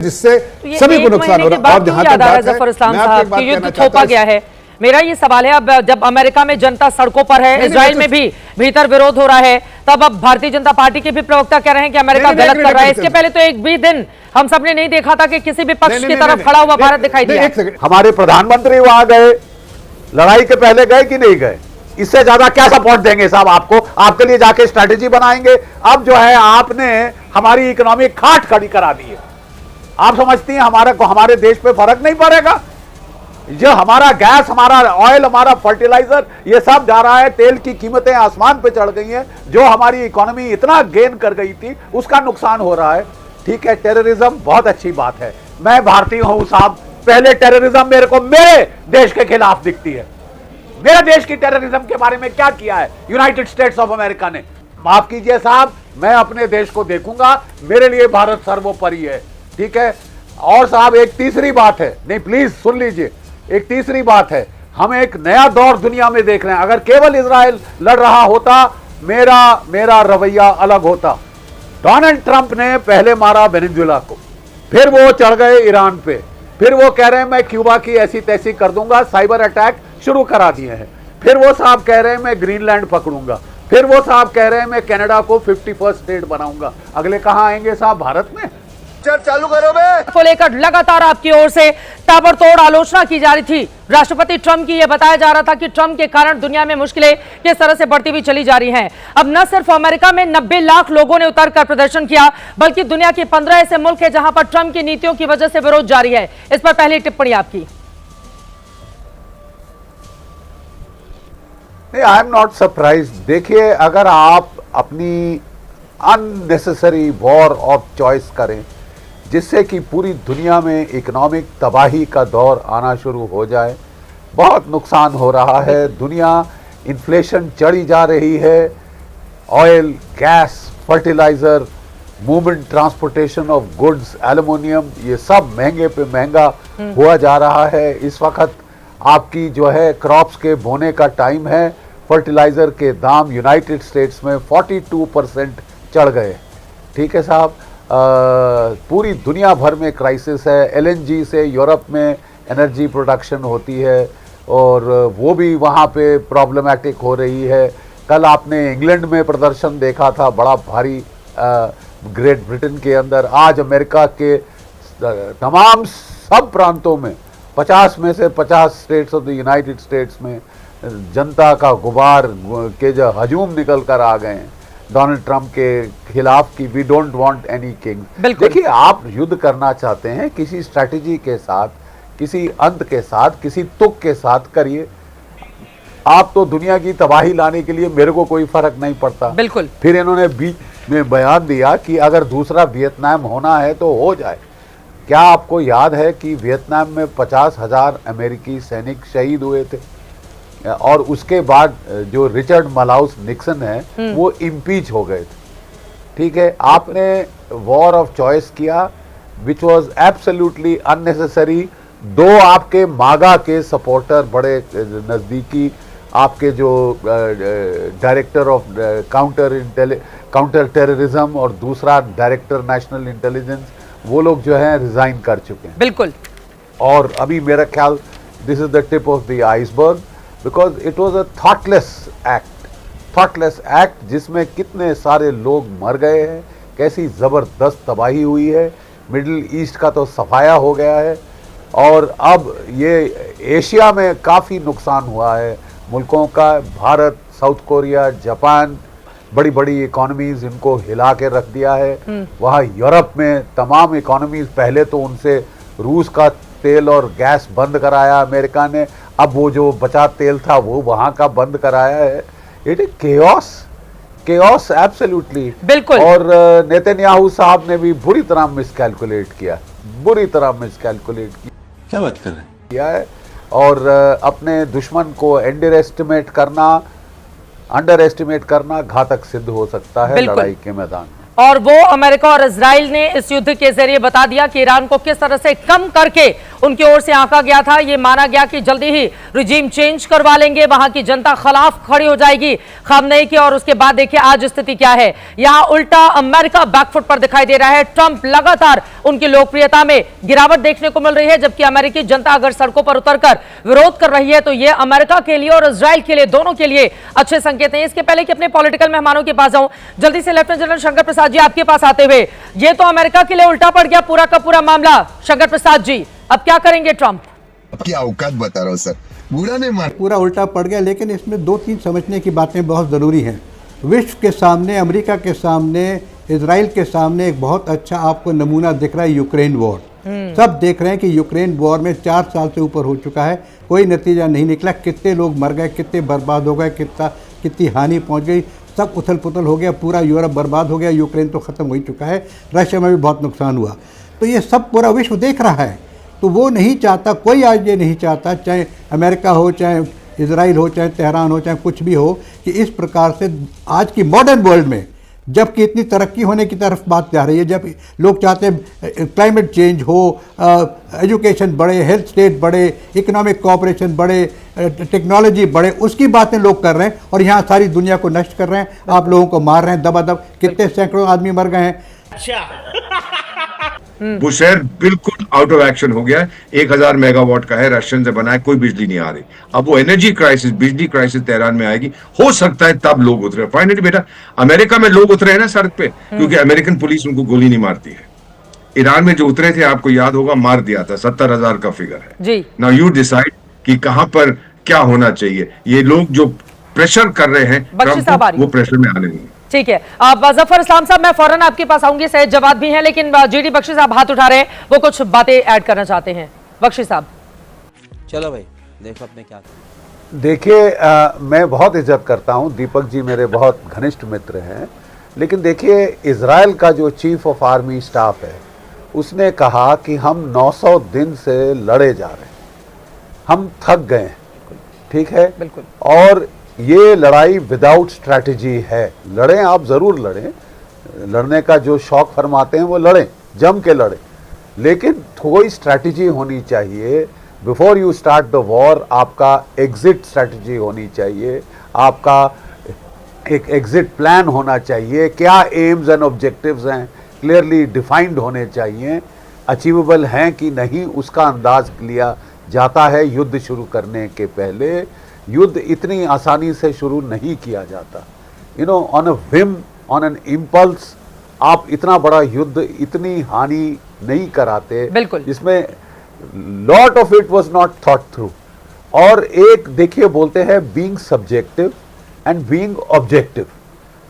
जिससे सभी को नुकसान हो रहा है। और जहां तक बात है, जफर इस्लाम मैं आपको साहब एक बात कि युद्ध कहना चाहता थोपा हूं। गया है। मेरा ये सवाल है, अब जब अमेरिका में जनता सड़कों पर है, इजराइल में भी भीतर विरोध हो रहा है, तब अब भारतीय जनता पार्टी के भी प्रवक्ता कह रहे हैं कि अमेरिका गलत कर रहा है। इसके पहले तो एक भी दिन हम सबने नहीं देखा था कि किसी भी पक्ष की तरफ खड़ा हुआ भारत दिखाई दिया। हमारे प्रधानमंत्री वहां गए, लड़ाई के पहले गए कि नहीं गए? इससे ज्यादा क्या सपोर्ट देंगे साहब आपको? आपके लिए जाके स्ट्रैटेजी बनाएंगे? अब जो है आपने हमारी इकोनॉमी खाट खड़ी करा दी है। आप समझती हैं हमारे देश पे फर्क नहीं पड़ेगा? जो हमारा गैस, हमारा ऑयल, हमारा फर्टिलाइजर, ये सब जा रहा है। तेल की कीमतें आसमान पे चढ़ गई हैं। जो हमारी इकोनॉमी इतना गेन कर गई थी उसका नुकसान हो रहा है। ठीक है, टेररिज्म बहुत अच्छी बात है। मैं भारतीय हूं साहब, पहले टेररिज्म मेरे को मेरे देश के खिलाफ दिखती है। मेरे देश की टेररिज्म के बारे में क्या किया है यूनाइटेड स्टेट्स ऑफ अमेरिका ने? माफ कीजिए साहब, मैं अपने देश को देखूंगा, मेरे लिए भारत सर्वोपरि है। ठीक है। और साहब एक तीसरी बात है, नहीं प्लीज सुन लीजिए, एक तीसरी बात है, हम एक नया दौर दुनिया में देख रहे हैं। अगर केवल इजराइल लड़ रहा होता, मेरा रवैया अलग होता। डोनाल्ड ट्रंप ने पहले मारा वेनेजुएला को, फिर वो चढ़ गए ईरान पे, फिर वो कह रहे हैं मैं क्यूबा की ऐसी तैसी कर दूंगा, साइबर अटैक शुरू करा दिए हैं। फिर वो साहब कह रहे हैं मैं ग्रीनलैंड पकड़ूंगा। फिर वो साहब कह रहे हैं मैं कनाडा को 51st स्टेट बनाऊंगा। अगले कहां आएंगे साहब? भारत में। चालू करो बे। को लेकर लगातार आपकी ओर से ताबड़तोड़ आलोचना की जा रही थी। राष्ट्रपति ट्रंप की यह बताया जा रहा था कि ट्रंप के कारण दुनिया में मुश्किलें किस तरह से बढ़ती हुई चली जा रही हैं। अब न सिर्फ अमेरिका में 90 लाख लोगों ने उतरकर प्रदर्शन किया, बल्कि दुनिया के 15 ऐसे मुल्क हैं जहां पर ट्रंप की नीतियों की वजह से विरोध जारी है। इस पर पहली टिप्पणी आपकी। नहीं, आई एम नॉट सरप्राइज। देखिए, अगर आप अपनी अननेसेसरी वॉर ऑफ चॉइस करें जिससे कि पूरी दुनिया में इकोनॉमिक तबाही का दौर आना शुरू हो जाए, बहुत नुकसान हो रहा है। दुनिया इन्फ्लेशन चढ़ी जा रही है। Oil, gas, fertiliser, movement, transportation of goods, aluminium, ये सब महंगे पे महंगा हुआ जा रहा है। इस वक्त आपकी जो है क्रॉप्स के बोने का टाइम है। फर्टिलाइजर के दाम यूनाइटेड स्टेट्स में 42% चढ़ गए। ठीक है साहब, पूरी दुनिया भर में क्राइसिस है। एलएनजी से यूरोप में एनर्जी प्रोडक्शन होती है और वो भी वहाँ पे प्रॉब्लमैटिक हो रही है। कल आपने इंग्लैंड में प्रदर्शन देखा था, बड़ा भारी ग्रेट ब्रिटेन के अंदर। आज अमेरिका के तमाम सब प्रांतों में 50 में से 50 states of the United states में जनता का गुबार के जो हजूम निकल कर आ गए हैं डोनाल्ड ट्रंप के खिलाफ कि we don't want any king. देखिए, आप युद्ध करना चाहते हैं किसी स्ट्रैटेजी के साथ, किसी अंत के साथ, किसी तुक के साथ करिए। आप तो दुनिया की तबाही लाने के लिए मेरे को कोई फर्क नहीं पड़ता। बिल्कुल। फिर इन्होंने बीच में बयान दिया कि अगर दूसरा वियतनाम होना है तो हो जाए। क्या आपको याद है कि वियतनाम में 50,000 अमेरिकी सैनिक शहीद हुए थे और उसके बाद जो रिचर्ड मलाउस निक्सन है वो इम्पीच हो गए थे। ठीक है, आपने वॉर ऑफ चॉइस किया विच वाज एब्सोल्युटली अननेसेसरी। दो आपके मागा के सपोर्टर, बड़े नज़दीकी आपके जो डायरेक्टर ऑफ काउंटर टेररिज्म और दूसरा डायरेक्टर नेशनल इंटेलिजेंस, वो लोग जो है रिजाइन कर चुके हैं। बिल्कुल। और अभी मेरा ख्याल this is the tip of the iceberg, because it was a thoughtless act जिसमें कितने सारे लोग मर गए हैं, कैसी ज़बरदस्त तबाही हुई है। मिडिल ईस्ट का तो सफाया हो गया है और अब ये एशिया में काफ़ी नुकसान हुआ है मुल्कों का। भारत, साउथ कोरिया, जापान, बड़ी बड़ी इकोनॉमीज इनको हिला के रख दिया है। वहाँ यूरोप में तमाम इकोनॉमीज, पहले तो उनसे रूस का तेल और गैस बंद कराया अमेरिका ने, अब वो जो बचा तेल था वो वहाँ का बंद कराया है। It is chaos absolutely. बिल्कुल। और नेतन्याहू साहब ने भी बुरी तरह मिसकैलकुलेट किया, क्या बात कर रहे हैं? किया है। और अपने दुश्मन को अंडर एस्टिमेट करना घातक सिद्ध हो सकता है लड़ाई के मैदान में। और वो अमेरिका और इजराइल ने इस युद्ध के जरिए बता दिया कि ईरान को किस तरह से कम करके उनकी ओर से आंका गया था। ये माना गया कि जल्दी ही रिजीम चेंज करवा लेंगे, वहां की जनता खिलाफ खड़ी हो जाएगी खामनेई की। और उसके बाद देखिए आज स्थिति क्या है, यहां उल्टा अमेरिका बैकफुट पर दिखाई दे रहा है। ट्रंप लगातार उनकी लोकप्रियता में गिरावट देखने को मिल रही है, जबकि अमेरिकी जनता अगर सड़कों पर उतरकर विरोध कर रही है तो यह अमेरिका के लिए और इजराइल के लिए, दोनों के लिए अच्छे संकेत हैं। इसके पहले कि अपने पॉलिटिकल मेहमानों के पास जाऊं, जल्दी से लेफ्टिनेंट जनरल शंकर प्रसाद जी आपके पास आते हुए, ये तो अमेरिका के लिए उल्टा पड़ गया पूरा का पूरा मामला। शंकर प्रसाद जी, अब क्या करेंगे ट्रंप? आपकी औकात बता रहा हूं सर, बुरा नहीं मान। पूरा उल्टा पड़ गया, लेकिन इसमें दो तीन समझने की बातें बहुत ज़रूरी हैं। विश्व के सामने, अमेरिका के सामने, इजराइल के सामने एक बहुत अच्छा आपको नमूना दिख रहा है यूक्रेन वॉर। सब देख रहे हैं कि यूक्रेन वॉर में 4 साल से ऊपर हो चुका है, कोई नतीजा नहीं निकला। कितने लोग मर गए, कितने बर्बाद हो गए, कितनी हानि पहुंच गई, सब उथल पुथल हो गया, पूरा यूरोप बर्बाद हो गया, यूक्रेन तो ख़त्म हो ही चुका है, रशिया में भी बहुत नुकसान हुआ। तो ये सब पूरा विश्व देख रहा है। तो वो नहीं चाहता, कोई आज ये नहीं चाहता, चाहे अमेरिका हो, चाहे इजराइल हो, चाहे तेहरान हो, चाहे कुछ भी हो, कि इस प्रकार से आज की मॉडर्न वर्ल्ड में, जबकि इतनी तरक्की होने की तरफ बात जा रही है, जब लोग चाहते हैं क्लाइमेट चेंज हो, एजुकेशन बढ़े, हेल्थ स्टेट बढ़े, इकोनॉमिक कोऑपरेशन बढ़े, टेक्नोलॉजी बढ़े, उसकी बातें लोग कर रहे हैं और यहाँ सारी दुनिया को नष्ट कर रहे हैं। आप लोगों को मार रहे हैं दबादब, कितने सैकड़ों आदमी मर गए हैं। वो शहर बिल्कुल आउट ऑफ एक्शन हो गया है। 1000 मेगावाट का है, रशियन से बना है, कोई बिजली नहीं आ रही। अब वो एनर्जी क्राइसिस, बिजली क्राइसिस तेहरान में आएगी, हो सकता है तब लोग उतरे। फाइनली बेटा, अमेरिका में लोग उतरे हैं ना सड़क पे, क्योंकि अमेरिकन पुलिस उनको गोली नहीं मारती है। ईरान में जो उतरे थे, आपको याद होगा, मार दिया था, 70,000 का फिगर है जी। नाउ यू डिसाइड कि कहां पर क्या होना चाहिए। ये लोग जो प्रेशर कर रहे हैं वो प्रेशर में आने नहीं। ठीक है, अब जफर इस्लाम साहब, मैं फौरन आपके पास आऊंगी, सैयद जवाद भी हैं, लेकिन जीडी बख्शी साहब हाथ उठा रहे हैं, वो कुछ बातें ऐड करना चाहते हैं। बख्शी साहब, चलो भाई, देखो अपने क्या। देखिए, मैं बहुत इज्जत करता हूं, दीपक जी मेरे बहुत घनिष्ठ मित्र हैं, लेकिन देखिए, इजराइल का जो चीफ ऑफ आर्मी स्टाफ है, उसने कहा कि हम 900 दिन से लड़े जा रहे हैं, हम थक गए हैं। ठीक है, बिल्कुल। और ये लड़ाई विदाउट स्ट्रैटेजी है। लड़ें, आप ज़रूर लड़ें, लड़ने का जो शौक फरमाते हैं वो लड़ें, जम के लड़ें, लेकिन कोई स्ट्रैटेजी होनी चाहिए। Before you start the war आपका एग्जिट स्ट्रैटेजी होनी चाहिए, आपका एक एग्जिट प्लान होना चाहिए, क्या एम्स एंड ऑब्जेक्टिव्स हैं क्लियरली डिफाइंड होने चाहिए, अचीवेबल हैं कि नहीं उसका अंदाज लिया जाता है। युद्ध शुरू करने के पहले युद्ध इतनी आसानी से शुरू नहीं किया जाता, you know, on a Vim, on an impulse आप इतना बड़ा युद्ध, इतनी हानि नहीं कराते। बिल्कुल, इसमें lot of it was not thought through. और एक देखिए, बोलते हैं being subjective and being objective.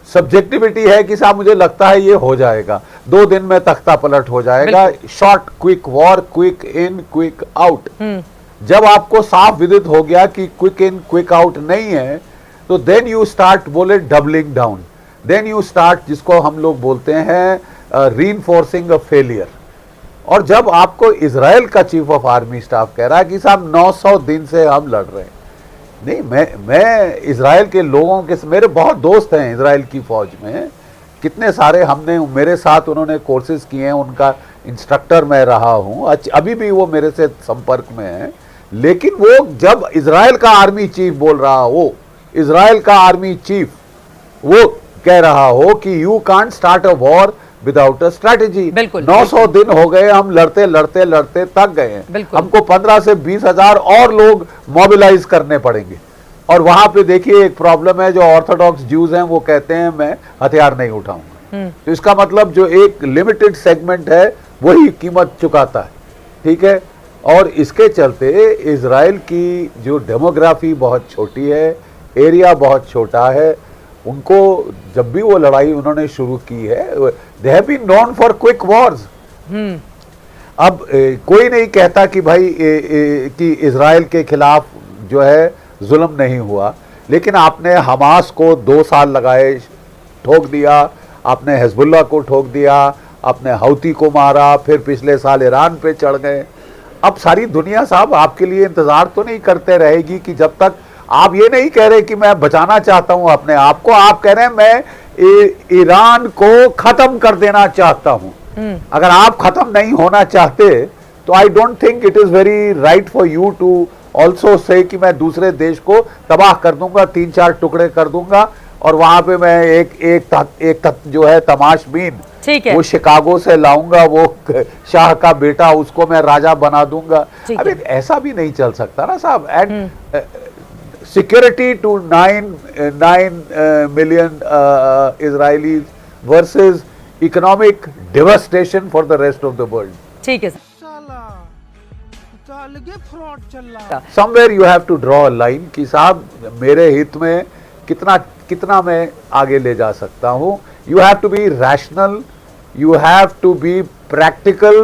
Subjectivity है कि साहब मुझे लगता है ये हो जाएगा, 2 दिन में तख्ता पलट हो जाएगा, short quick war, quick in quick out. जब आपको साफ विदित हो गया कि क्विक इन क्विक आउट नहीं है, तो देन यू स्टार्ट, बोले doubling down, then you start, जिसको हम लोग बोलते हैं रीइंफोर्सिंग अ फेलियर। और जब आपको इजराइल का चीफ ऑफ आर्मी स्टाफ कह रहा है कि साहब 900 दिन से हम लड़ रहे हैं, नहीं, मैं इजराइल के लोगों के, मेरे बहुत दोस्त हैं इजराइल की फौज में, कितने सारे हमने, मेरे साथ उन्होंने कोर्सेज किए हैं, उनका इंस्ट्रक्टर मैं रहा हूं, अभी भी वो मेरे से संपर्क में है। लेकिन वो जब इजराइल का आर्मी चीफ बोल रहा हो, इजराइल का आर्मी चीफ वो कह रहा हो कि you can't start a war without a strategy. 900 दिन हो गए, हम लड़ते लड़ते लड़ते थक गए हैं, हमको 15 से 20 हजार और लोग मोबिलाइज करने पड़ेंगे। और वहां पे देखिए एक प्रॉब्लम है, जो ऑर्थोडॉक्स ज्यूज हैं वो कहते हैं मैं हथियार नहीं उठाऊंगा, तो इसका मतलब जो एक लिमिटेड सेगमेंट है वही कीमत चुकाता है। ठीक है, और इसके चलते इजराइल की जो डेमोग्राफी बहुत छोटी है, एरिया बहुत छोटा है, उनको जब भी वो लड़ाई उन्होंने शुरू की है, they have been known for quick wars. अब कोई नहीं कहता कि भाई कि इजराइल के खिलाफ जो है जुल्म नहीं हुआ, लेकिन आपने हमास को 2 साल लगाए, ठोक दिया, आपने हिजबुल्लाह को ठोक दिया, आपने हौती को मारा, फिर पिछले साल ईरान पे चढ़ गए। अब सारी दुनिया साहब आपके लिए इंतजार तो नहीं करते रहेगी कि जब तक आप ये नहीं कह रहे कि मैं बचाना चाहता हूं अपने आप को, आप कह रहे हैं मैं ईरान को खत्म कर देना चाहता हूं। अगर आप खत्म नहीं होना चाहते तो I don't think it is very right for you to also say कि मैं दूसरे देश को तबाह कर दूंगा, 3-4 टुकड़े कर दूंगा और वहां पे मैं एक जो है तमाशबीन, ठीक है, वो शिकागो से लाऊंगा, वो शाह का बेटा, उसको मैं राजा बना दूंगा। अभी ऐसा भी नहीं चल सकता ना साहब। And security to 9 million Israelis versus economic devastation for the rest of the world. ठीक है, Somewhere you have to draw a line कि साहब मेरे हित में कितना मैं आगे ले जा सकता हूं। You have to be rational, you have to be practical,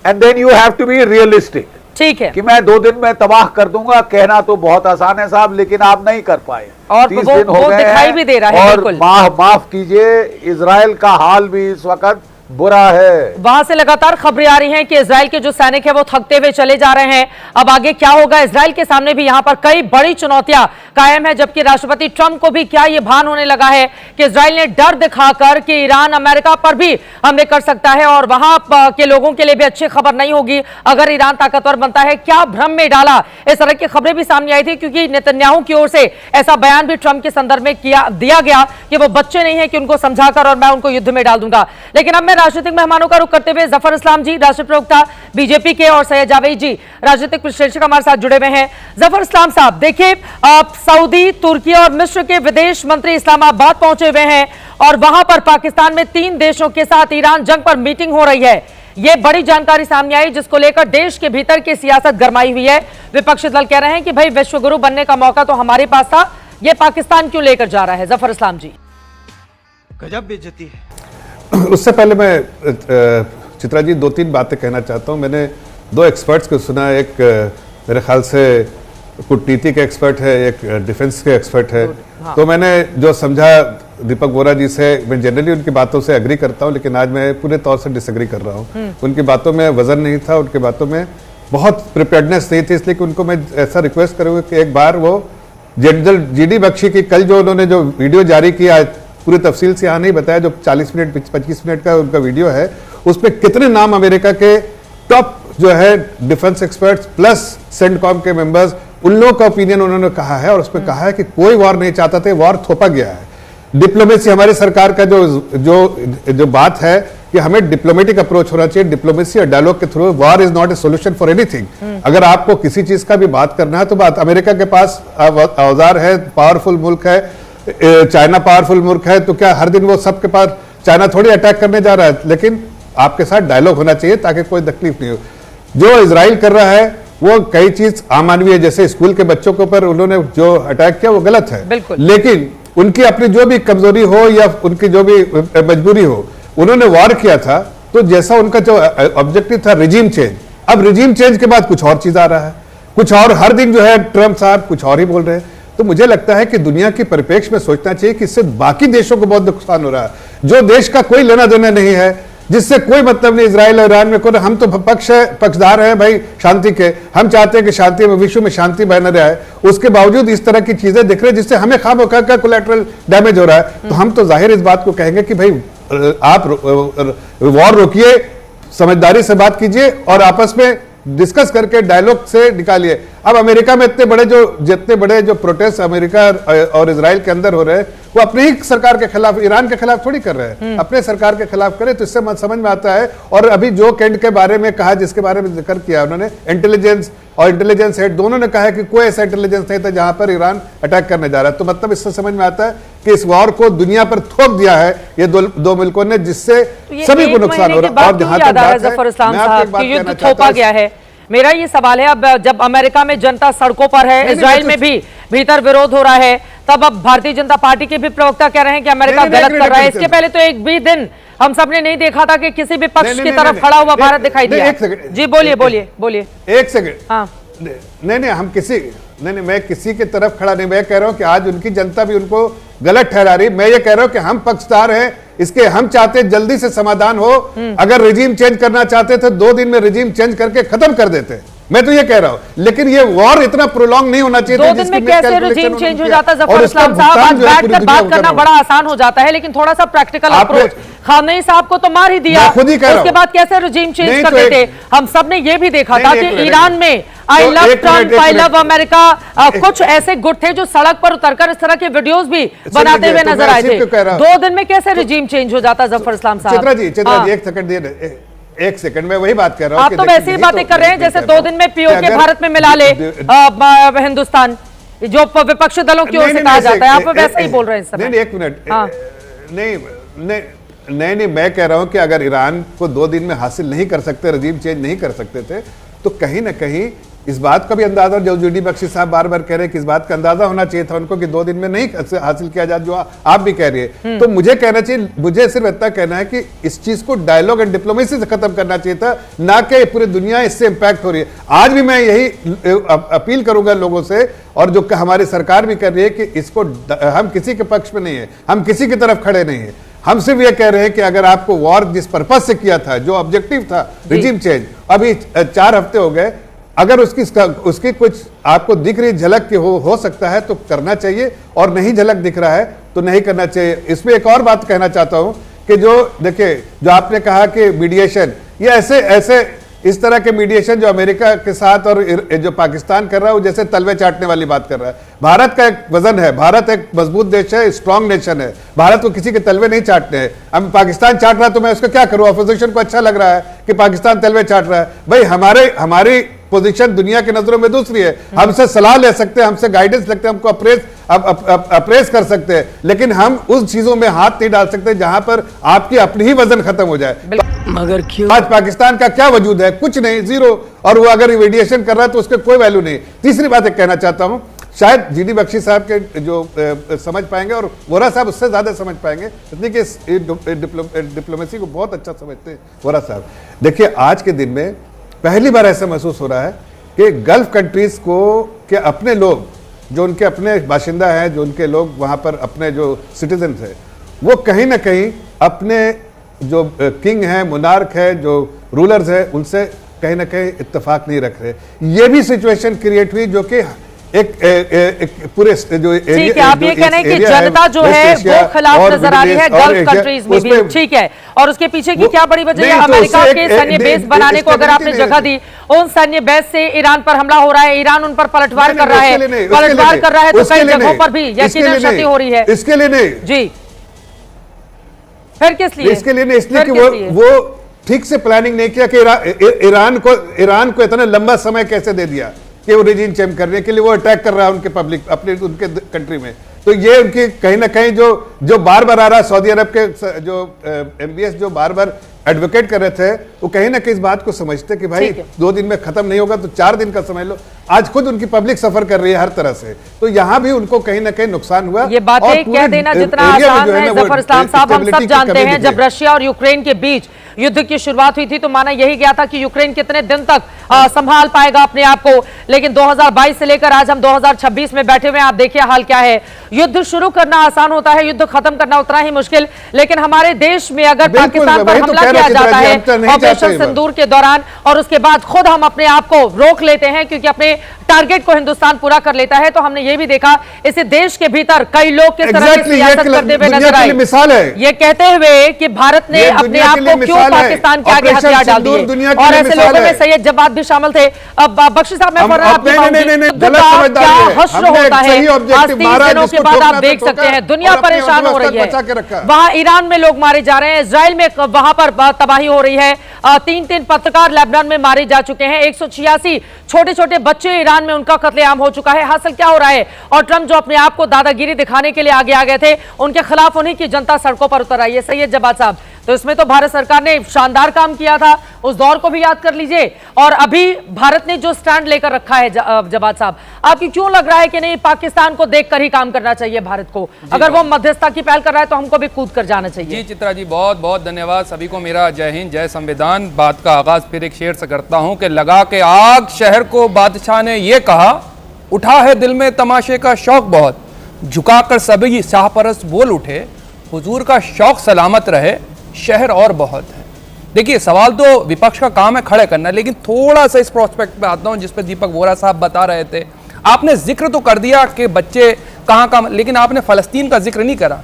and then you have to be realistic. ठीक है कि मैं 2 दिन में तबाह कर दूंगा, कहना तो बहुत आसान है साहब, लेकिन आप नहीं कर पाए। और 30 वो दिन हो गए दिखाई भी दे रहा है। और माफ कीजिए, इजराइल का हाल भी इस वक्त बुरा है। वहां से लगातार खबरें आ रही हैं कि इजराइल के जो सैनिक हैं वो थकते हुए चले जा रहे हैं। अब आगे क्या होगा? इजराइल के सामने भी यहां पर कई बड़ी चुनौतियां कायम है, जबकि राष्ट्रपति ट्रंप को भी क्या ये भान होने लगा है कि इजराइल ने डर दिखाकर कि ईरान अमेरिका पर भी हमले कर सकता है और वहां के लोगों के लिए भी अच्छी खबर नहीं होगी अगर ईरान ताकतवर बनता है। क्या भ्रम में डाला? इस तरह की खबरें भी सामने आई थी क्योंकि नेतन्याहू की ओर से ऐसा बयान भी ट्रंप के संदर्भ में दिया गया कि वो बच्चे नहीं है कि उनको समझाकर और मैं उनको युद्ध में डाल दूंगा। लेकिन अब मैं राजनीतिक मेहमानों का रुख करते हुए जफर इस्लाम जी, राष्ट्रीय प्रवक्ता बीजेपी के, और सैयद जावेद जी, राजनीतिक विश्लेषक हमारे साथ जुड़े हुए हैं। जफर इस्लाम साहब, देखिए सऊदी, तुर्की और मिस्र के विदेश मंत्री इस्लामाबाद पहुंचे हुए हैं और वहां पर पाकिस्तान में 3 देशों के साथ ईरान जंग पर मीटिंग हो रही है। यह बड़ी जानकारी सामने आई जिसको लेकर देश के भीतर की सियासत गरमाई हुई है। विपक्षी दल कह रहे हैं कि भाई विश्वगुरु बनने का मौका तो हमारे पास था, यह पाकिस्तान क्यों लेकर जा रहा है? जफर इस्लाम जी। गजब बेइज्जती है। उससे पहले मैं चित्रा जी 2-3 बातें कहना चाहता हूं। मैंने 2 एक्सपर्ट्स को सुना, एक मेरे ख्याल से कूटनीति के एक्सपर्ट है, एक डिफेंस के एक्सपर्ट है। हाँ। तो मैंने जो समझा दीपक बोरा जी से, मैं जनरली उनकी बातों से एग्री करता हूं, लेकिन आज मैं पूरे तौर से डिसएग्री कर रहा हूं। उनकी बातों में वजन नहीं था, उनकी बातों में बहुत प्रिपेयर्डनेस नहीं थी, इसलिए कि उनको मैं ऐसा रिक्वेस्ट करूंगा कि एक बार वो जनरल जीडी बख्शी की कल जो उन्होंने जो वीडियो जारी किया, पूरी तफसील से यहाँ नहीं बताया, जो 40 मिनट 25 मिनट का उनका वीडियो है, उसमें कितने नाम अमेरिका के टॉप जो है डिफेंस एक्सपर्ट्स प्लस सेंटकॉम के मेंबर्स, उन लोगों का ओपिनियन उन्होंने कहा है और उसमें कहा है कि कोई वॉर नहीं चाहता था, वॉर थोपा गया है। डिप्लोमेसी हमारी सरकार का जो बात है कि हमें डिप्लोमेटिक अप्रोच होना चाहिए, डिप्लोमेसी और डायलॉग के through. War is not a solution for anything. अगर आपको किसी चीज का भी बात करना है तो बात, अमेरिका के पास औजार है, पावरफुल मुल्क है, चाइना पावरफुल मुल्क है, तो क्या हर दिन वो सबके पास चाइना थोड़ी अटैक करने जा रहा है? लेकिन आपके साथ डायलॉग होना चाहिए ताकि कोई तकलीफ नहीं हो। जो इजराइल कर रहा है वो कई चीज अमानवीय, जैसे स्कूल के बच्चों के ऊपर उन्होंने जो अटैक किया वो गलत है, लेकिन उनकी अपनी जो भी कमजोरी हो या उनकी जो भी मजबूरी हो, उन्होंने वॉर किया था, तो जैसा उनका जो ऑब्जेक्टिव था रिजीम चेंज, अब रिजीम चेंज के बाद कुछ और चीज आ रहा है, कुछ और हर दिन जो है ट्रंप साहब कुछ और ही बोल रहे हैं। तो मुझे लगता है कि दुनिया की परिप्रेक्ष्य में सोचना चाहिए कि इससे बाकी देशों को बहुत नुकसान हो रहा है, जो देश का कोई लेना देना नहीं है, जिससे कोई मतलब नहीं इजराइल और ईरान में कोई, हम तो पक्षधार हैं भाई शांति के, हम चाहते हैं कि शांति में, विश्व में शांति बना रहे, उसके बावजूद इस तरह की चीजें दिख रही है जिससे हमें खामखा का कोलैटरल डैमेज हो रहा है। तो हम तो जाहिर इस बात को कहेंगे कि भाई आप वॉर रोकिए, समझदारी से बात कीजिए और आपस में डिस्कस करके डायलॉग से निकालिए। अब अमेरिका में जितने बड़े जो प्रोटेस्ट अमेरिका और इजराइल के अंदर हो रहे हैं, वो अपनी ही सरकार के खिलाफ, ईरान के खिलाफ थोड़ी कर रहे हैं, अपने सरकार के खिलाफ करे, तो इससे समझ में आता है। और अभी जो कैंट के बारे में कहा, जिसके बारे में जिक्र किया उन्होंने, इंटेलिजेंस और इंटेलिजेंस हेड दोनों ने कहा है कि कोई ऐसा इंटेलिजेंस नहीं था जहां पर ईरान अटैक करने जा रहा है। तो मतलब इससे समझ में आता है कि इस वॉर को दुनिया पर थोप दिया है ये दो मुल्कों ने, जिससे सभी को नुकसान हो रहा है। और जहां तक बात है, थोपा गया है, मेरा ये सवाल है, अब जब अमेरिका में जनता सड़कों पर है, इजराइल में भी भीतर विरोध हो रहा है, तब अब भारतीय जनता पार्टी के भी प्रवक्ता कह रहे हैं कि अमेरिका गलत कर रहा है। इसके पहले तो एक भी दिन हम सबने नहीं देखा था कि किसी भी पक्ष की तरफ खड़ा हुआ भारत दिखाई दिया। जी बोलिए। एक सेकंड। हाँ, नहीं हम नहीं मैं किसी की तरफ खड़ा नहीं, मैं कह रहा हूं कि आज उनकी जनता भी उनको गलत ठहरा रही। मैं ये कह रहा हूं कि हम पक्षधार हैं, इसके हम चाहते जल्दी से समाधान हो। अगर रिजीम चेंज करना चाहते थे 2 दिन में रिजीम चेंज करके खत्म कर देते, मैं तो ये कह रहा हूँ, लेकिन ये वॉर इतना प्रोलॉन्ग नहीं होना चाहिए। 2 दिन में कैसे रजीम चेंज हो जाता है जफर इस्लाम साहब? आज बैठकर बात करना बड़ा आसान हो जाता है, लेकिन थोड़ा सा प्रैक्टिकल अप्रोच। खामेनी साहब को तो मार ही दिया, उसके बाद कैसे रजीम चेंज कर देते? हम सब ने ये भी देखा था कि ईरान में I love Trump, I love America, कुछ ऐसे गुट थे जो सड़क पर उतरकर इस तरह के वीडियोस भी बनाते हुए नजर आए थे। 2 दिन में कैसे रजीम चेंज हो जाता जफर इस्लाम साहब? चित्रा जी 1 सेकंड में वही बात कर रहा हूँ। आप तो वैसी ही बातें कर रहे हैं जैसे 2 दिन में पीओके भारत में मिला ले हिंदुस्तान, जो विपक्षी दलों की ओर से कहा जाता है। आप वैसे ही बोल रहे हैं इस समय। नहीं, 1 मिनट, नहीं, मैं कह रहा हूं कि अगर ईरान को 2 दिन में हासिल नहीं कर सकते, रजीम चेंज नहीं कर सकते थे, तो कहीं ना कहीं इस बात का भी अंदाजा, जो जीडी बख्शी साहब बार बार कह रहे हैं कि इस बात का अंदाजा होना चाहिए था उनको कि 2 दिन में नहीं हासिल किया जाए, जो आप भी कह रही है। तो मुझे कहना चाहिए, मुझे सिर्फ इतना कहना है कि इस चीज को डायलॉग एंड डिप्लोमेसी से खत्म करना चाहिए था, ना कि पूरी दुनिया इससे इंपैक्ट हो रही है। आज भी मैं यही अपील करूंगा लोगों से, और जो हमारी सरकार भी कर रही है, कि इसको हम किसी के पक्ष में नहीं है, हम किसी की तरफ खड़े नहीं है। हम सिर्फ ये कह रहे हैं कि अगर आपको वॉर जिस पर्पज से किया था, जो ऑब्जेक्टिव था रिजीम चेंज, अभी 4 हफ्ते हो गए, अगर उसकी कुछ आपको दिख रही झलक की हो सकता है तो करना चाहिए, और नहीं झलक दिख रहा है तो नहीं करना चाहिए। इसमें एक और बात कहना चाहता हूं कि जो देखिए, जो आपने कहा कि मीडिएशन, ये ऐसे इस तरह के मीडिएशन जो अमेरिका के साथ और जो पाकिस्तान कर रहा है, वो जैसे तलवे चाटने वाली बात कर रहा है। भारत का एक वजन है, भारत एक मजबूत देश है, स्ट्रांग नेशन है, भारत को किसी के तलवे नहीं चाटने हैं। अब पाकिस्तान चाट रहा है तो मैं उसको क्या करूं? अपोजिशन को अच्छा लग रहा है कि पाकिस्तान तलवे चाट रहा है। भाई, हमारी पोजीशन दुनिया की नजरों में दूसरी है। हमसे सलाह ले सकते हैं, हमसे गाइडेंस लगते हैं, हमको अप्रेस कर सकते हैं, लेकिन हम उस चीजों में हाथ नहीं डाल सकते जहां पर आपकी अपनी ही वजन खत्म हो जाए। मगर क्यों? आज पाकिस्तान का क्या वजूद है? कुछ नहीं, जीरो। और वो अगर रेडिएशन कर रहा है तो उसके कोई वैल्यू नहीं। तीसरी बात एक कहना चाहता हूं, शायद जीडी बख्शी साहब के जो समझ पाएंगे, और वोरा साहब उससे ज्यादा समझ पाएंगे, इसलिए कि डिप्लोमेसी को बहुत अच्छा समझते हैं वोरा साहब। देखिए, आज के दिन में पहली बार ऐसा महसूस हो रहा है कि गल्फ कंट्रीज को के अपने लोग, जो उनके अपने बाशिंदा हैं, जो उनके लोग वहाँ पर अपने जो सिटीजन हैं, वो कहीं ना कहीं अपने जो किंग हैं, मोनार्क है, जो रूलर्स हैं, उनसे कहीं ना कहीं इत्तेफाक नहीं रख रहे। ये भी सिचुएशन क्रिएट हुई जो कि एक पूरे जो ठीक है, आप ये कह रहे हैं कि जनता जो है वो खिलाफ नजर आ रही है गल्फ कंट्रीज में भी, ठीक है, और उसके पीछे की क्या बड़ी वजह है? अमेरिका के सैन्य बेस बनाने को अगर आपने जगह दी, उन सैन्य बेस से ईरान पर हमला हो रहा है, ईरान उन पर पलटवार कर रहा है, तो कई जगहों पर भी यकीनन क्षति हो रही है। इसके लिए नहीं जी, फिर किस लिए? इसके लिए नहीं, इसलिए कि वो ठीक से प्लानिंग नहीं किया कि ईरान को इतना लंबा समय कैसे दे दिया कि वो रिजीम चेंज करने के लिए वो अटैक कर रहा है उनके पब्लिक, उनके कंट्री में। तो ये उनकी कहीं ना कहीं जो बार बार आ रहा है, सऊदी अरब के जो MBS जो बार बार एडवोकेट कर रहे थे, वो कहीं ना कहीं इस बात को समझते कि भाई 2 दिन में खत्म नहीं होगा तो 4 दिन का समझ लो। आज खुद उनकी पब्लिक सफर कर रही है हर तरह से, तो यहाँ भी उनको कहीं ना कहीं नुकसान हुआ। ये बातें कह देना जितना आसान है जफर इस्लाम साहब, हम सब जानते हैं जब रशिया और यूक्रेन के बीच युद्ध की शुरुआत हुई थी तो माना यही गया था कि यूक्रेन कितने दिन तक संभाल पाएगा अपने आप को, लेकिन 2022 से लेकर आज हम 2026 में बैठे हुए हैं। आप देखिए हाल क्या है। युद्ध शुरू करना आसान होता है, युद्ध खत्म करना उतना ही मुश्किल। लेकिन हमारे देश में अगर पाकिस्तान पर हमला किया जाता है ऑपरेशन सिंदूर के दौरान, और उसके बाद खुद हम अपने आप को रोक लेते हैं क्योंकि अपने टारगेट को हिंदुस्तान पूरा कर लेता है, तो हमने ये भी देखा इसे देश के भीतर कई लोग किस तरह की सियासत करते हुए नजर आए। मिसाल है ये कहते हुए कि भारत ने अपने आप को क्यों पाकिस्तान के आगे हथियार डाल दिए, और ऐसे लोगों में सैयद जवाद भी शामिल थे। अब बख्शी साहब मैं क्या हश्र होता है आज 3 दिनों के बाद, आप देख सकते हैं दुनिया परेशान हो रही है। वहां ईरान में लोग मारे जा रहे हैं, इजराइल में वहां पर तबाही हो रही है, 3 पत्रकार लेबनान में मारे जा चुके हैं, 186 छोटे छोटे बच्चे ईरान में उनका कत्लेआम हो चुका है। हासिल क्या हो रहा है? और ट्रंप जो अपने आप को दादागिरी दिखाने के लिए आगे आ गए थे, उनके खिलाफ उन्हीं की जनता सड़कों पर उतर आई है। सैयद जवाद साहब, तो इसमें तो भारत सरकार ने शानदार काम किया था, उस दौर को भी याद कर लीजिए, और अभी भारत ने जो स्टैंड लेकर रखा है जवाद साहब, आपकी क्यों लग रहा है कि नहीं पाकिस्तान को देखकर ही काम करना चाहिए भारत को? अगर वो मध्यस्थता की पहल कर रहा है तो हमको भी कूद कर जाना चाहिए। जी चित्रा जी, बहुत बहुत धन्यवाद सभी को। मेरा जय हिंद जय संविधान। बात का आगाज फिर एक शेर से करता हूं कि लगा के आग शहर को बादशाह ने ये कहा, उठा है दिल में तमाशे का शौक बहुत, झुकाकर सभी शाहपरस्त बोल उठे, हुजूर का शौक सलामत रहे, शहर और बहुत है। देखिए सवाल तो विपक्ष का काम है खड़े करना, लेकिन थोड़ा सा इस प्रोस्पेक्ट पे आता हूं जिस पे दीपक वोरा साहब बता रहे थे। आपने जिक्र तो कर दिया कि बच्चे कहां, लेकिन आपने फलस्तीन का जिक्र नहीं करा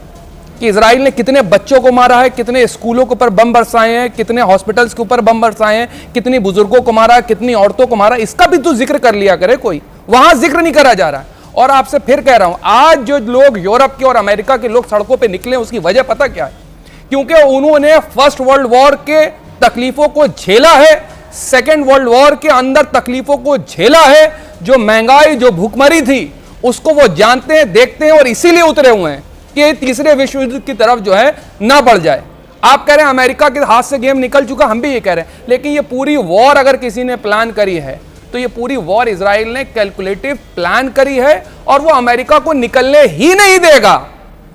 कि इजराइल ने कितने बच्चों को मारा है, कितने स्कूलों के ऊपर बम बरसाए हैं, कितने हॉस्पिटल्स के ऊपर बम बरसाए हैं, कितनी बुजुर्गों को मारा है, कितनी औरतों को मारा, इसका भी तो जिक्र कर लिया करे कोई। वहां जिक्र नहीं करा जा रहा है। और आपसे फिर कह रहा हूं, आज जो लोग यूरोप के और अमेरिका के लोग सड़कों पर निकले, उसकी वजह पता क्या है? क्योंकि उन्होंने फर्स्ट वर्ल्ड वॉर के तकलीफों को झेला है, सेकेंड वर्ल्ड वॉर के अंदर तकलीफों को झेला है, जो महंगाई, जो भूखमरी थी, उसको वो जानते हैं, देखते हैं, और इसीलिए उतरे हुए हैं कि तीसरे विश्व युद्ध की तरफ जो है ना बढ़ जाए। आप कह रहे हैं अमेरिका के हाथ से गेम निकल चुका, हम भी ये कह रहे हैं, लेकिन ये पूरी वॉर अगर किसी ने प्लान करी है तो ये पूरी वॉर इजराइल ने कैलकुलेटिव प्लान करी है, और वो अमेरिका को निकलने ही नहीं देगा।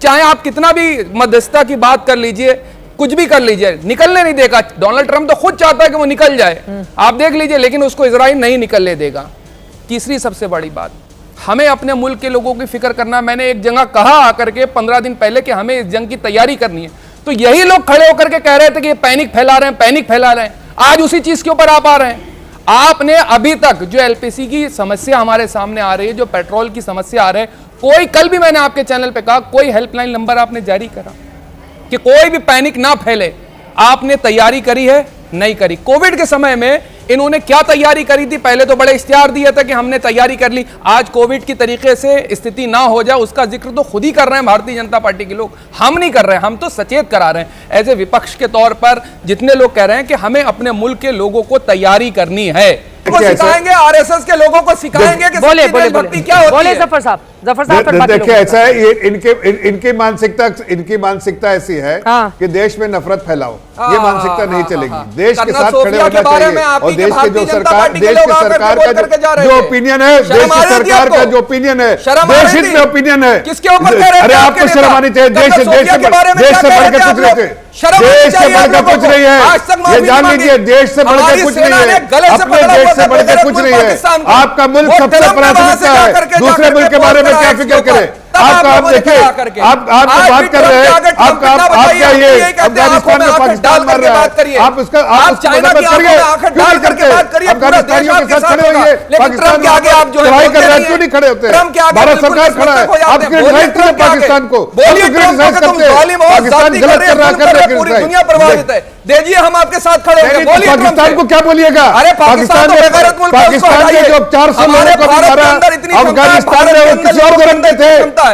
चाहे आप कितना भी मध्यस्थता की बात कर लीजिए, कुछ भी कर लीजिए, निकलने नहीं देगा। डोनाल्ड ट्रंप तो खुद चाहता है कि वो निकल जाए, आप देख लीजिए, लेकिन उसको इजराइल नहीं निकलने देगा। तीसरी सबसे बड़ी बात, हमें अपने मुल्क के लोगों की फिक्र करना। मैंने एक जगह कहा आकर के 15 दिन पहले कि हमें इस जंग की तैयारी करनी है, तो यही लोग खड़े होकर के कह रहे थे कि ये पैनिक फैला रहे हैं, पैनिक फैला रहे हैं। आज उसी चीज के ऊपर आप आ रहे हैं। आपने अभी तक जो एलपीसी की समस्या हमारे सामने आ रही है, जो पेट्रोल की समस्या आ रही है, कोई, कल भी मैंने आपके चैनल पे कहा, कोई हेल्पलाइन नंबर आपने जारी करा कि कोई भी पैनिक ना फैले? आपने तैयारी करी है? नहीं करी। कोविड के समय में इन्होंने क्या तैयारी करी थी? पहले तो बड़े इश्तिहार दिए थे कि हमने तैयारी कर ली। आज कोविड की तरीके से स्थिति ना हो जाए, उसका जिक्र तो खुद ही कर रहे हैं भारतीय जनता पार्टी के लोग, हम नहीं कर रहे हैं, हम तो सचेत करा रहे हैं। एज ए विपक्ष के तौर पर जितने लोग कह रहे हैं कि हमें अपने मुल्क के लोगों को तैयारी करनी है, सिखाएंगे, आरएसएस के लोगों को सिखाएंगे कि बोले क्या होती बोले है। जफर साहब पर बाकी देखिए, लोगों ऐसा है, ये इनकी मानसिकता ऐसी है कि देश में नफरत फैलाओ, ये मानसिकता नहीं चलेगी। देश के साथ खड़े होना चाहिए, और देश के जो सरकार, देश की सरकार का जो ओपिनियन है, देश की सरकार का जो ओपिनियन है, देश हित में ओपिनियन है, किसके ऊपर कह रहे हैं? अरे आपको शर्म आनी चाहिए। देश से बढ़ के कुछ नहीं थे, देश से बढ़कर कुछ नहीं है, ये जान लीजिए, देश से बढ़कर कुछ नहीं है, अपने देश से बढ़कर कुछ नहीं है। आपका मुल्क सबसे प्राथमिकता है, दूसरे मुल्क के बारे में क्या फिक्र करें? आप देखिए, आप बात कर रहे हैं, आप क्या ये अफगानिस्तान में पाकिस्तान मार रहा है, आप उसका मदद करिए, क्यों नहीं करते? अफगानिस्तानियों के साथ खड़े होइए, पाकिस्तान के आगे आप जो लड़ाई कर रहे हैं, क्यों नहीं खड़े होते? भारत सरकार खड़ा है, आप क्रिटिसाइज करें पाकिस्तान को, क्रिटिसाइज करते हैं, पाकिस्तान गलत कर रहा है, पूरी दुनिया प्रभावित है। देखिए हम आपके साथ खड़े हैं, बोलिए पाकिस्तान को क्या बोलिएगा? अरे पाकिस्तान ने जो 400 लोगों को मारा अफगानिस्तान में, वो किसी और धर्म के थे,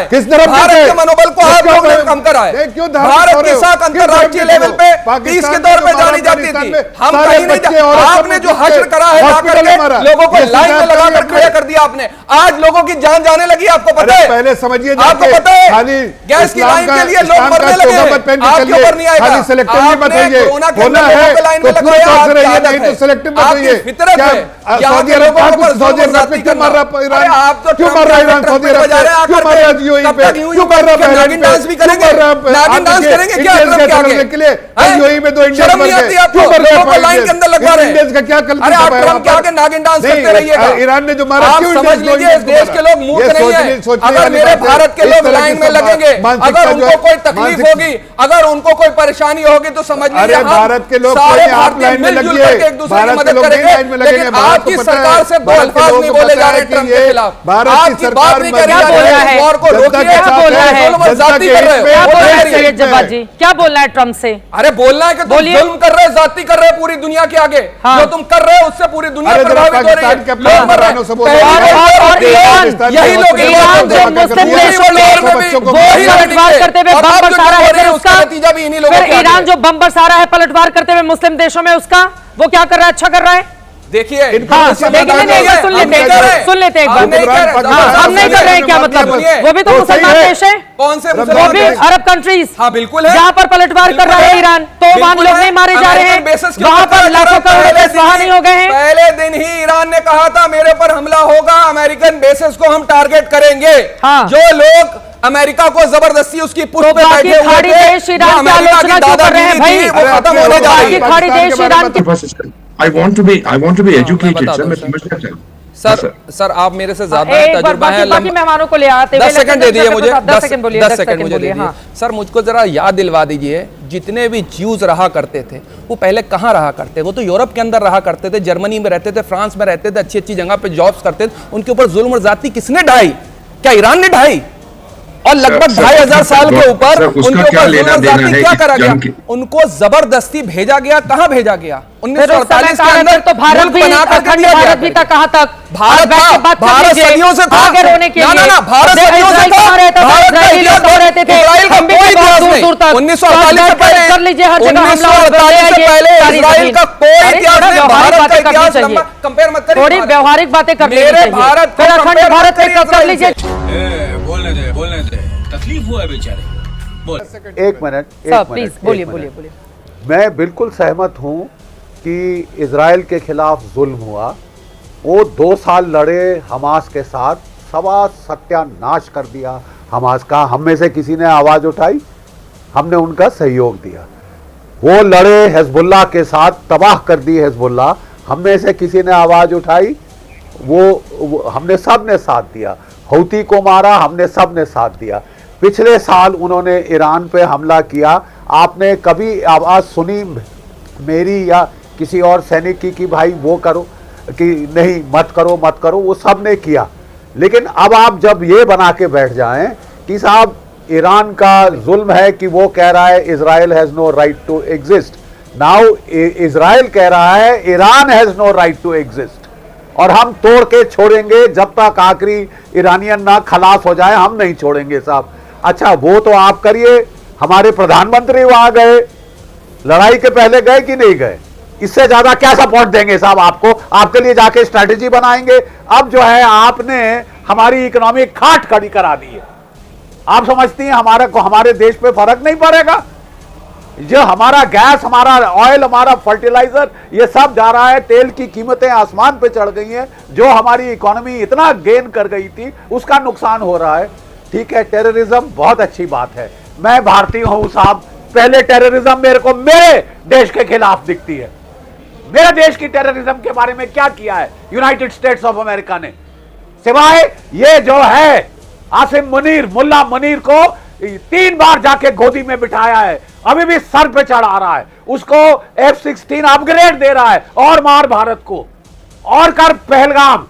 किस धर्म भारत के के मनोबल को आप लोगों ने कम करा है। भारत के साथ अंतर्राष्ट्रीय लेवल पे पीस के तौर पे जानी जाती थी, हम कहीं नहीं। आपने जो हश्र करा है, लाकर के लोगों को लाइन में लगाकर खड़े कर दिया आपने, आज लोगों की जान जाने लगी। आपको पता है? पहले समझिए, आपको पता है गैस की लाइन के लिए लोग मरने लगे, आपके ऊपर नहीं आएगा। होना है तो पूरे तौर से रहिए, नहीं तो सिलेक्टिव मत रहिए। सऊदी अरब में क्यों मार रहा ईरान? क्यों मार रहा ईरान सऊदी अरब पे? क्यों मार रहा यूएई पे? क्यों मार रहा बहरीन पे? डांस भी करेंगे, नागिन डांस करेंगे क्या ट्रम्प के लिए? यूएई में 2 इंडियन शर्म नहीं आती आपको? लोगों को लाइन के अंदर लगवा रहे हैं। इंडियंस का क्या कल्पना है? अरे आप ट्रम्प के आगे नागिन डांस करते रहिएगा। ईरान ने जो मारा, आप समझ लीजिए इस देश के लोग मूर्ख नहीं है। अगर मेरे भारत के लोग लाइन में लगेंगे, अगर उनको कोई तकलीफ होगी, अगर उनको कोई परेशानी होगी, तो समझ लीजिए भारत के लोग सारे भारतीय मिलजुल करके एक दूसरे की मदद करेंगे। लेकिन आपकी सरकार से 2 अल्फाज नहीं बोले जा रहे ट्रम्प के खिलाफ। आपकी बात नहीं करी जा रही है, वॉर को रोकिए। क्या बोलना है? जाती कर रहे हो, जब्बार जी क्या बोलना है ट्रम्प से? अरे बोलना है कि तुम जुल्म कर रहे हो, जाती कर रहे हो पूरी दुनिया के आगे। जो तुम कर रहे हो उससे पूरी दुनिया प्रभावित हो रही है, लोग मर रहे हैं। यही लोग ईरान जो मुस्लिम देशों में पलटवार करते हुए बम बरसा रहा है, उसका नतीजा भी इन्हीं लोगों का। ईरान जो बम बरसा रहा है पलटवार करते हुए मुस्लिम देशों में, उसका वो क्या कर रहा है? अच्छा कर रहा है। देखिए सुन लेते हैं, हम नहीं कर रहे हैं क्या मतलब? वो भी तो मुसलमान देश है, कौन से? वो भी अरब कंट्रीज, हाँ बिल्कुल है, जहाँ पर पलटवार कर रहा है ईरान, तो वहाँ लोग नहीं मारे जा रहे हैं, वहाँ पर लाखों करोड़ देश वहाँ नहीं हो गए हैं। पहले दिन ही ईरान ने कहा था मेरे पर हमला होगा, अमेरिकन बेसेस को हम टारगेट करेंगे। जो लोग अमेरिका को जबरदस्ती उसकी पुष्ट पे बैठे हुए खाड़ी देश ईरान की आलोचना क्यों कर रहे हैं भाई? वो खत्म होने जा रही है। खाड़ी देश ईरान की I want to be educated, sir. मैं समझना चाहता हूँ। सर आप मेरे से ज्यादा तजुर्बा है। बाकी मेहमानों को ले आते 10 सेकंड दे दीजिए मुझे, 10 सेकंड बोलिए, 10 सेकंड मुझे दे दीजिए। सर मुझको जरा याद दिलवा दीजिए, जितने भी ज्यूज रहा करते थे वो पहले कहाँ रहा करते, वो तो यूरोप के अंदर रहा करते थे, जर्मनी में रहते थे, फ्रांस में रहते थे, अच्छी अच्छी जगह पे जॉब्स करते थे। उनके ऊपर जुल्म और ज्यादती किसने ढाई? क्या ईरान ने ढाई? और लगभग 2500 साल के ऊपर उनके ऊपर जुल्म और ज्यादती क्या करा गया? उनको जबरदस्ती भेजा गया। कहाँ भेजा गया? 1948 के अंदर तो भारत भी था, कहाँ तक? भारत सदियों से था। ना भारत सदियों से था। भारत का इतिहास इजराइल का कोई इतिहास नहीं। 1948 से पहले 1948 से पहले इजराइल का कोई इतिहास नहीं। भारत का इतिहास कंपेयर मत करिए। थोड़ी व्यवहारिक बातें कर मेरे भारत फिर अखंड भारत पे कर लीजिए। बोलने दे तकलीफ हुआ है बेचारे। एक मिनट प्लीज बोलिए। मैं बिल्कुल सहमत हूं कि इजराइल के खिलाफ जुल्म हुआ। वो 2 साल लड़े हमास के साथ, सवा सत्यानाश कर दिया हमास का। हम में से किसी ने आवाज उठाई? हमने उनका सहयोग दिया। वो लड़े हिजबुल्लाह के साथ, तबाह कर दी हिजबुल्लाह। हम में से किसी ने आवाज उठाई? वो हमने सब ने साथ दिया। हौती को मारा, हमने सब ने साथ दिया। पिछले साल उन्होंने ईरान पे हमला किया। आपने कभी आवाज सुनी मेरी या किसी और सैनिक की कि भाई वो करो, कि नहीं मत करो? वो सब ने किया। लेकिन अब आप जब ये बना के बैठ जाएं कि साहब ईरान का जुल्म है कि वो कह रहा है Israel has no right to exist, now Israel कह रहा है Iran has no right to exist, और हम तोड़ के छोड़ेंगे जब तक आखिरी ईरानियन ना खलास हो जाए, हम नहीं छोड़ेंगे साहब। अच्छा वो तो आप करिए, हमारे प्रधानमंत्री वहां गए, लड़ाई के पहले गए कि नहीं गए? इससे ज्यादा क्या सपोर्ट देंगे साहब आपको? आपके लिए जाके स्ट्रैटेजी बनाएंगे। अब जो है आपने हमारी इकोनॉमिक खाट खड़ी करा दी है। आप समझती हैं हमारे देश पे फर्क नहीं पड़ेगा? जो हमारा गैस, हमारा ऑयल, हमारा फर्टिलाइजर, ये सब जा रहा है। तेल की कीमतें आसमान पे चढ़ गई हैं। जो हमारी इकोनॉमी इतना गेन कर गई थी उसका नुकसान हो रहा है। ठीक है, टेररिज्म बहुत अच्छी बात है। मैं भारतीय हूं साहब, पहले टेररिज्म मेरे को मेरे देश के खिलाफ दिखती है। मेरे देश की टेररिज्म के बारे में क्या किया है यूनाइटेड स्टेट्स ऑफ अमेरिका ने? सिवाय ये जो है आसिम मुनीर, मुल्ला मुनीर को 3 बार जाके गोदी में बिठाया है, अभी भी सर पे चढ़ा रहा है, उसको F-16 अपग्रेड दे रहा है, और मार भारत को, और कर पहलगाम।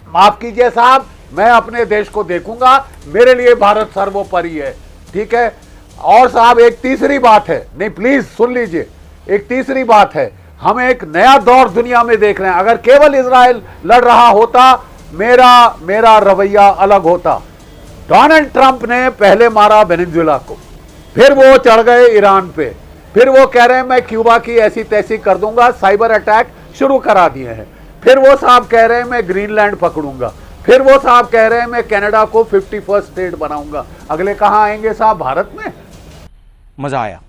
माफ कीजिए साहब, मैं अपने देश को देखूंगा, मेरे लिए भारत सर्वोपरि है। ठीक है। और साहब एक तीसरी बात है, नहीं प्लीज सुन लीजिए, एक तीसरी बात है, हम एक नया दौर दुनिया में देख रहे हैं। अगर केवल इजराइल लड़ रहा होता, मेरा रवैया अलग होता। डोनाल्ड ट्रंप ने पहले मारा वेनेजुएला को, फिर वो चढ़ गए ईरान पे, फिर वो कह रहे हैं मैं क्यूबा की ऐसी तैसी कर दूंगा, साइबर अटैक शुरू करा दिए हैं। फिर वो साहब कह रहे हैं मैं ग्रीनलैंड पकड़ूंगा, फिर वो साहब कह रहे हैं मैं कनाडा को 51st स्टेट बनाऊंगा। अगले कहां आएंगे साहब? भारत में। मजा आया।